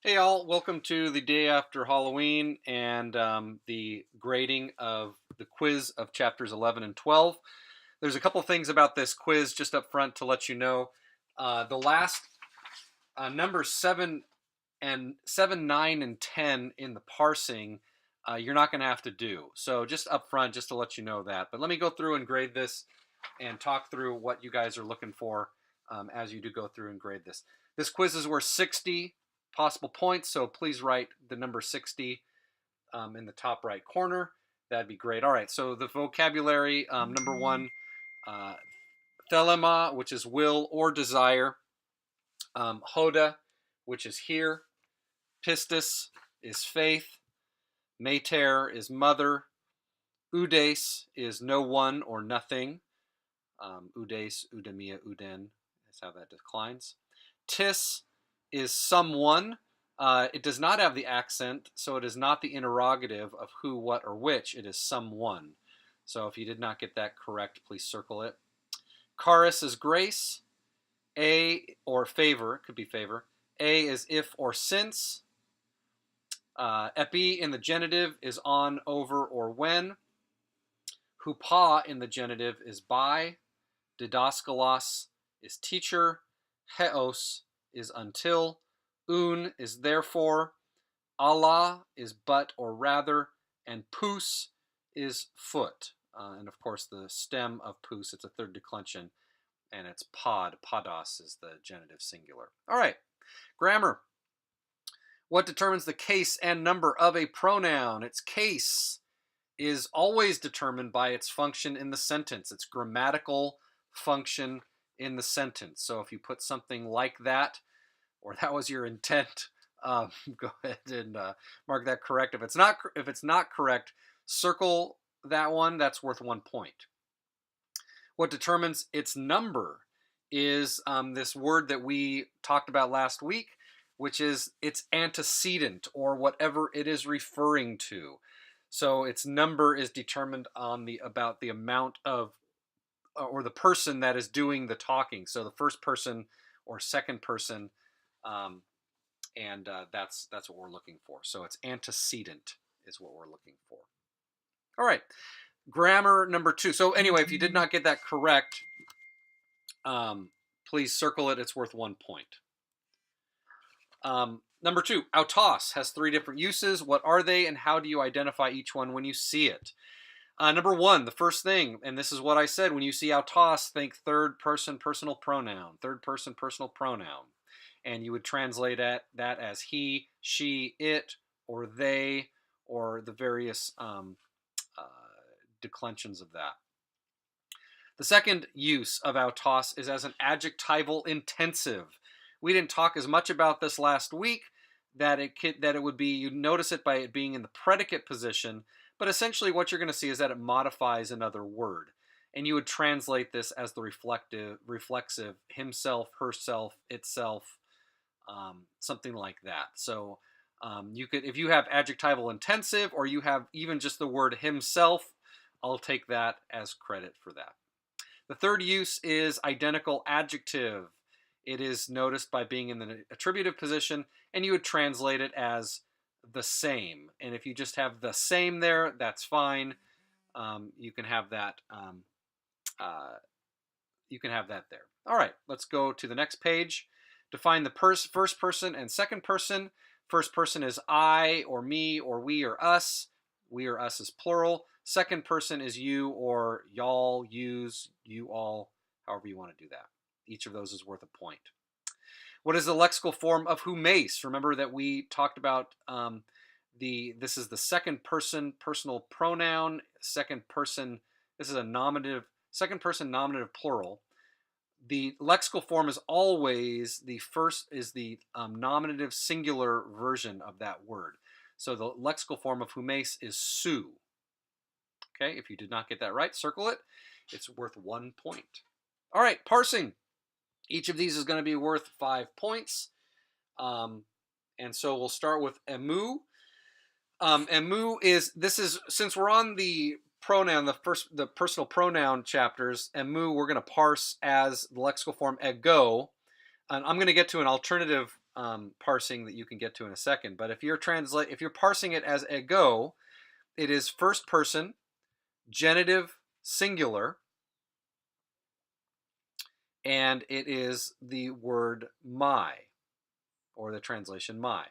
Hey all, welcome to the day after Halloween and the grading of the quiz of chapters 11 and 12. There's a couple things about this quiz just up front to let you know. The last numbers 7, 9, and 10 in the parsing, you're not going to have to do. So just up front, just to let you know that. But let me go through and grade this and talk through what you guys are looking for as you do go through and grade this. This quiz is worth 60 possible points, so please write the number 60 in the top right corner. That'd be great. All right, so the vocabulary, number one, uh, thelema, which is will or desire, hoda, which is here, pistis is faith, mater is mother, udes is no one or nothing, udes, udemia, uden, that's how that declines. Tis is someone. It does not have the accent, so it is not the interrogative of who, what, or which. It is someone. So if you did not get that correct, please circle it. Charis is grace. A or favor, could be favor. A is if or since. Epi in the genitive is on, over, or when. Hupa in the genitive is by. Didaskalos is teacher. Heos is until. Un is therefore. Allah is but or rather. And pus is foot. And of course, the stem of pus, it's a third declension, and it's pod. Podos is the genitive singular. All right, grammar. What determines the case and number of a pronoun? Its case is always determined by its function in the sentence, its grammatical function in the sentence. So if you put something like that, or that was your intent, go ahead and mark that correct. If it's not correct, circle that one. That's worth 1 point. What determines its number is this word that we talked about last week, which is its antecedent, or whatever it is referring to. So its number is determined on about the amount of, or the person that is doing the talking. So the first person or second person, and that's what we're looking for. So its antecedent is what we're looking for. All right, grammar number 2. So anyway, if you did not get that correct, please circle it. It's worth 1 point. Number 2, autos has 3 different uses. What are they, and how do you identify each one when you see it? Number 1, the first thing, and this is what I said, when you see autos, think third person personal pronoun, third person personal pronoun. And you would translate that as he, she, it, or they, or the various declensions of that. The second use of autos is as an adjectival intensive. We didn't talk as much about this last week, that it would be, you notice it by it being in the predicate position, but essentially what you're going to see is that it modifies another word. And you would translate this as the reflexive, himself, herself, itself, something like that. So you could, if you have adjectival intensive, or you have even just the word himself, I'll take that as credit for that. The third use is identical adjective. It is noticed by being in the attributive position, and you would translate it as the same. And if you just have the same there, that's fine. You can have that. You can have that there. All right, let's go to the next page. Define the first person and second person. First person is I, or me, or we, or us. We or us is plural. Second person is you, or y'all, yous, you all, however you want to do that. Each of those is worth a point. What is the lexical form of humeis? Remember that we talked about this is the second person personal pronoun. Second person, this is a nominative, second person nominative plural. The lexical form is always the first, is the nominative singular version of that word. So the lexical form of humeis is su. Okay, if you did not get that right, circle it. It's worth 1 point. All right, parsing. Each of these is going to be worth 5 points. And so we'll start with emu. Emu is, this is, since we're on the pronoun, the personal pronoun chapters, emu we're going to parse as the lexical form ego. and I'm going to get to an alternative parsing that you can get to in a second. But if you're parsing it as ego, it is first person, genitive singular, and it is the word my, or the translation my.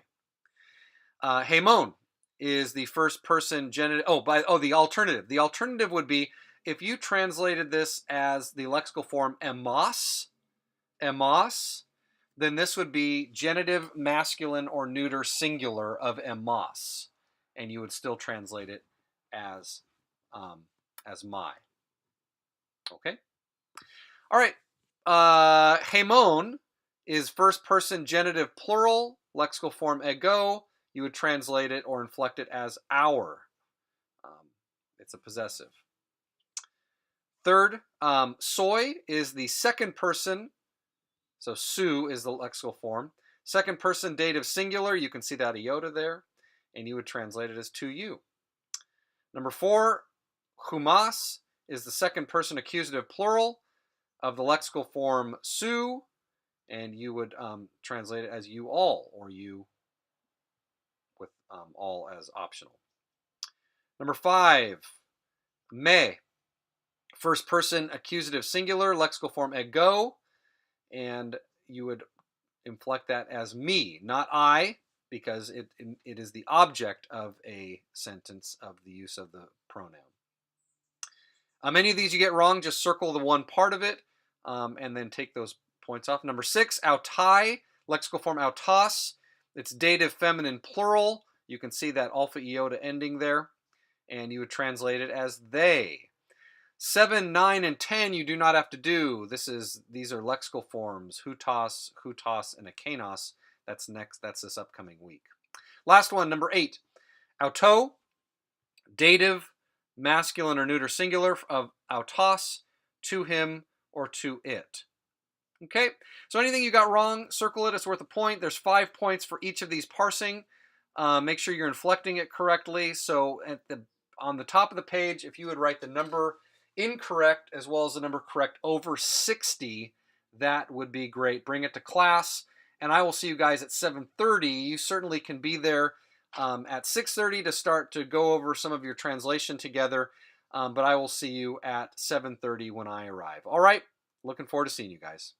Haimon is the first person genitive. The alternative. The alternative would be if you translated this as the lexical form emos, then this would be genitive masculine or neuter singular of emos, and you would still translate it as my. Okay. All right. Haimon is first person genitive plural, lexical form ego. You would translate it or inflect it as our. It's a possessive. Third, soy is the second person. So su is the lexical form. Second person dative singular. You can see that iota there. And you would translate it as to you. Number 4, humas is the second person accusative plural of the lexical form su. And you would translate it as you all, or you with all as optional. Number 5, me, first person accusative singular, lexical form ego, and you would inflect that as me, not I, because it is the object of a sentence of the use of the pronoun. Any of these you get wrong, just circle the one part of it, and then take those points off. Number 6, autai, lexical form autos. It's dative feminine plural. You can see that alpha iota ending there, and you would translate it as they. 7, 9, and 10 you do not have to do. These are lexical forms, hutos, and akanos. That's this upcoming week. Last one, number 8. Auto, dative, masculine or neuter singular of autos, to him or to it. Okay, so anything you got wrong, circle it. It's worth a point. There's 5 points for each of these parsing. Make sure you're inflecting it correctly. So on the top of the page, if you would write the number incorrect as well as the number correct over 60, that would be great. Bring it to class, and I will see you guys at 7:30. You certainly can be there at 6:30 to start to go over some of your translation together, but I will see you at 7:30 when I arrive. All right, looking forward to seeing you guys.